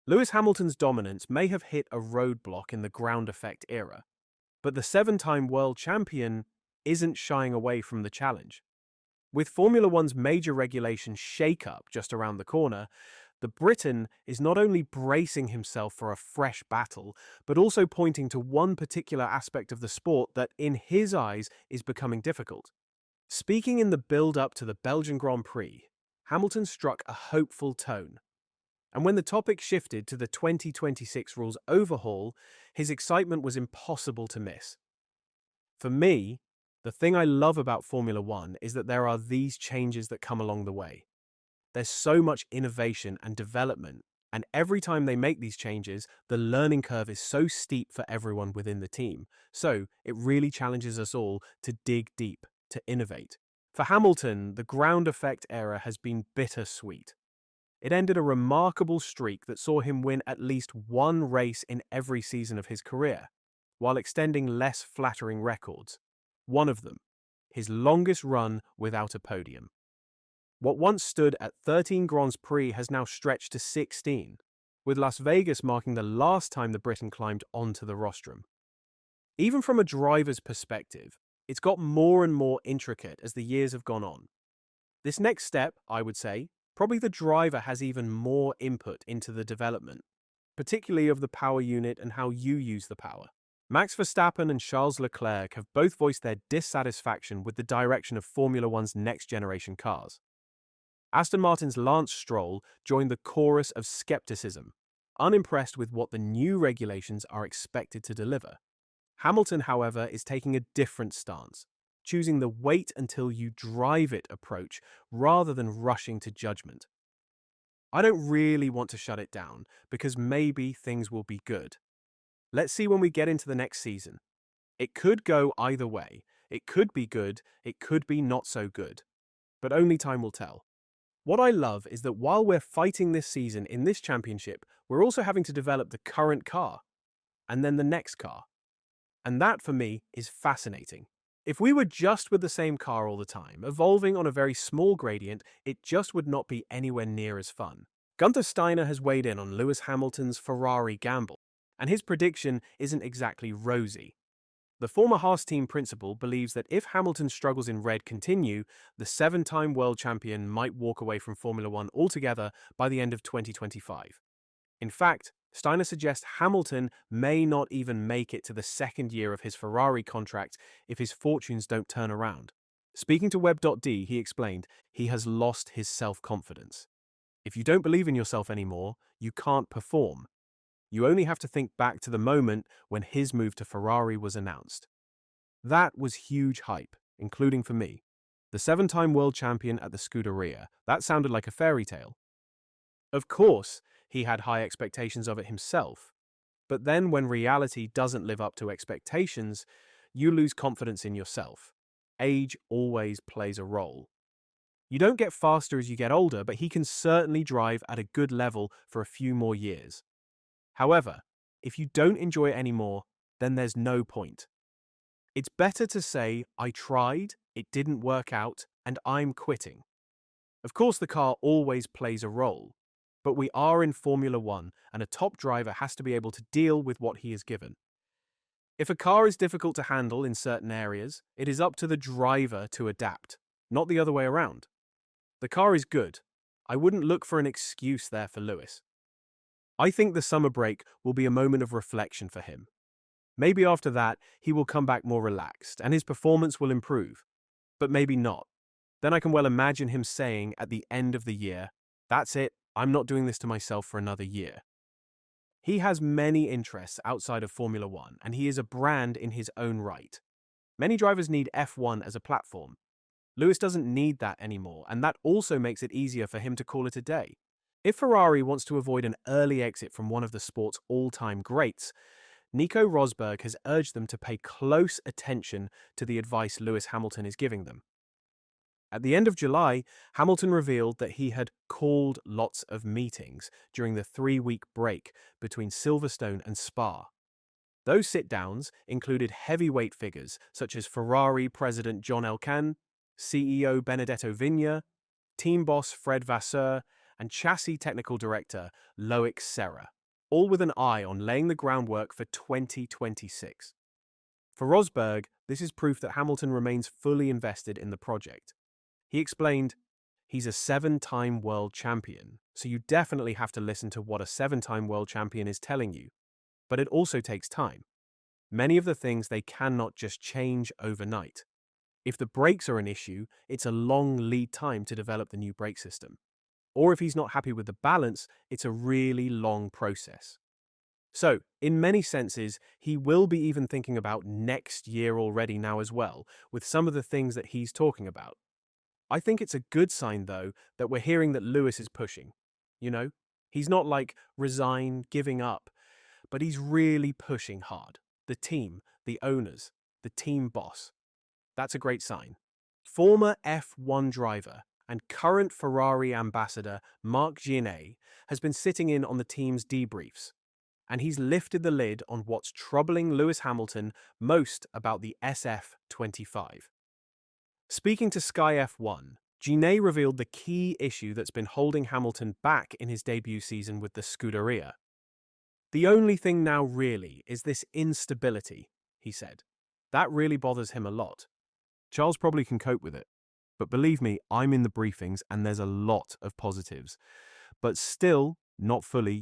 Lewis Hamilton's dominance may have hit a roadblock in the ground effect era, but the seven-time world champion isn't shying away from the challenge. With Formula One's major regulation shake-up just around the corner, the Briton is not only bracing himself for a fresh battle, but also pointing to one particular aspect of the sport that, in his eyes, is becoming difficult. Speaking in the build-up to the Belgian Grand Prix, Hamilton struck a hopeful tone. And when the topic shifted to the 2026 rules overhaul, his excitement was impossible to miss. For me, the thing I love about Formula One is that there are these changes that come along the way. There's so much innovation and development, and every time they make these changes, the learning curve is so steep for everyone within the team. So it really challenges us all to dig deep, to innovate. For Hamilton, the ground effect era has been bittersweet. It ended a remarkable streak that saw him win at least one race in every season of his career, while extending less flattering records. One of them, his longest run without a podium. What once stood at 13 Grands Prix has now stretched to 16, with Las Vegas marking the last time the Briton climbed onto the rostrum. Even from a driver's perspective, it's got more and more intricate as the years have gone on. This next step, I would say, probably the driver has even more input into the development, particularly of the power unit and how you use the power. Max Verstappen and Charles Leclerc have both voiced their dissatisfaction with the direction of Formula One's next-generation cars. Aston Martin's Lance Stroll joined the chorus of skepticism, unimpressed with what the new regulations are expected to deliver. Hamilton, however, is taking a different stance, choosing the wait until you drive it approach rather than rushing to judgment. I don't really want to shut it down because maybe things will be good. Let's see when we get into the next season. It could go either way. It could be good, it could be not so good. But only time will tell. What I love is that while we're fighting this season in this championship, we're also having to develop the current car, and then the next car. And that, for me, is fascinating. If we were just with the same car all the time, evolving on a very small gradient, it just would not be anywhere near as fun. Guenther Steiner has weighed in on Lewis Hamilton's Ferrari gamble, and his prediction isn't exactly rosy. The former Haas team principal believes that if Hamilton's struggles in red continue, the seven-time world champion might walk away from Formula One altogether by the end of 2025. In fact, Steiner suggests Hamilton may not even make it to the second year of his Ferrari contract if his fortunes don't turn around. Speaking to Web.de, he explained, he has lost his self-confidence. If you don't believe in yourself anymore, you can't perform. You only have to think back to the moment when his move to Ferrari was announced. That was huge hype, including for me. The seven-time world champion at the Scuderia, that sounded like a fairy tale. Of course, he had high expectations of it himself. But then when reality doesn't live up to expectations, you lose confidence in yourself. Age always plays a role. You don't get faster as you get older, but he can certainly drive at a good level for a few more years. However, if you don't enjoy it anymore, then there's no point. It's better to say, I tried, it didn't work out, and I'm quitting. Of course, the car always plays a role, but we are in Formula One, and a top driver has to be able to deal with what he is given. If a car is difficult to handle in certain areas, it is up to the driver to adapt, not the other way around. The car is good. I wouldn't look for an excuse there for Lewis. I think the summer break will be a moment of reflection for him. Maybe after that, he will come back more relaxed and his performance will improve. But maybe not. Then I can well imagine him saying at the end of the year, that's it, I'm not doing this to myself for another year. He has many interests outside of Formula One, and he is a brand in his own right. Many drivers need F1 as a platform. Lewis doesn't need that anymore, and that also makes it easier for him to call it a day. If Ferrari wants to avoid an early exit from one of the sport's all-time greats, Nico Rosberg has urged them to pay close attention to the advice Lewis Hamilton is giving them. At the end of July, Hamilton revealed that he had called lots of meetings during the 3-week break between Silverstone and Spa. Those sit-downs included heavyweight figures such as Ferrari President John Elkann, CEO Benedetto Vigna, team boss Fred Vasseur, and chassis technical director Loic Serra. all with an eye on laying the groundwork for 2026. For Rosberg, this is proof that Hamilton remains fully invested in the project. He explained, "He's a 7-time world champion, so you definitely have to listen to what a 7-time world champion is telling you. But it also takes time. Many of the things they cannot just change overnight. If the brakes are an issue, it's a long lead time to develop the new brake system. Or if he's not happy with the balance, it's a really long process." So, in many senses, he will be even thinking about next year already now as well, with some of the things that he's talking about. I think it's a good sign, though, that we're hearing that Lewis is pushing. You know, he's not like resign, giving up, but he's really pushing hard. The team, the owners, the team boss. That's a great sign. Former F1 driver and current Ferrari ambassador Marc Gené has been sitting in on the team's debriefs, and he's lifted the lid on what's troubling Lewis Hamilton most about the SF25. Speaking to Sky F1, Gené revealed the key issue that's been holding Hamilton back in his debut season with the Scuderia. "The only thing now really is this instability," he said. "That really bothers him a lot. Charles probably can cope with it. But believe me, I'm in the briefings and there's a lot of positives. But still, not fully,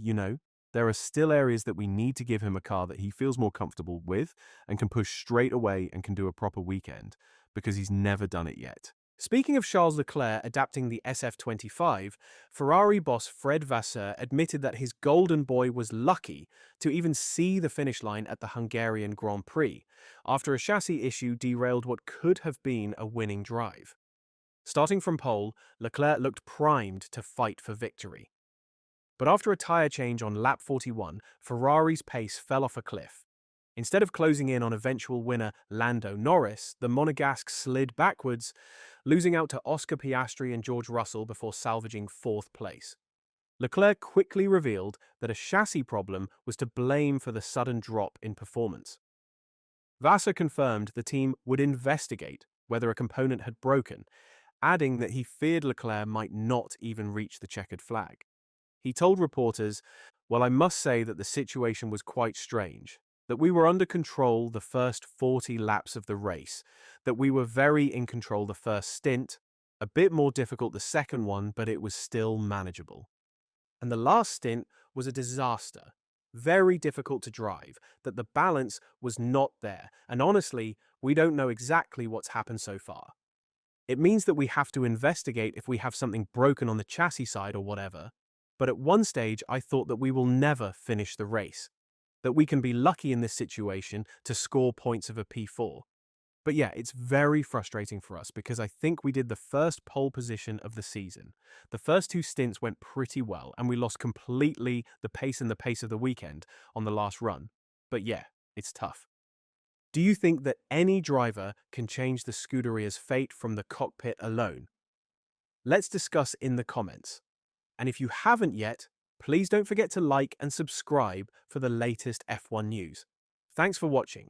there are still areas that we need to give him a car that he feels more comfortable with and can push straight away and can do a proper weekend, because he's never done it yet." Speaking of Charles Leclerc adapting the SF25, Ferrari boss Fred Vasseur admitted that his golden boy was lucky to even see the finish line at the Hungarian Grand Prix, after a chassis issue derailed what could have been a winning drive. Starting from pole, Leclerc looked primed to fight for victory. But after a tyre change on lap 41, Ferrari's pace fell off a cliff. Instead of closing in on eventual winner Lando Norris, the Monegasque slid backwards, losing out to Oscar Piastri and George Russell before salvaging 4th place. Leclerc quickly revealed that a chassis problem was to blame for the sudden drop in performance. Vasseur confirmed the team would investigate whether a component had broken, adding that he feared Leclerc might not even reach the checkered flag. He told reporters, "Well, I must say that the situation was quite strange, that we were under control the first 40 laps of the race, that we were very in control the first stint, a bit more difficult the second one, but it was still manageable. And the last stint was a disaster, very difficult to drive, that the balance was not there, and honestly, we don't know exactly what's happened so far. It means that we have to investigate if we have something broken on the chassis side or whatever. But at one stage, I thought that we will never finish the race, that we can be lucky in this situation to score points of a P4. But yeah, it's very frustrating for us because I think we did the first pole position of the season. The first 2 stints went pretty well, and we lost completely the pace and the pace of the weekend on the last run. But yeah, it's tough." Do you think that any driver can change the Scuderia's fate from the cockpit alone? Let's discuss in the comments. And if you haven't yet, please don't forget to like and subscribe for the latest F1 news. Thanks for watching.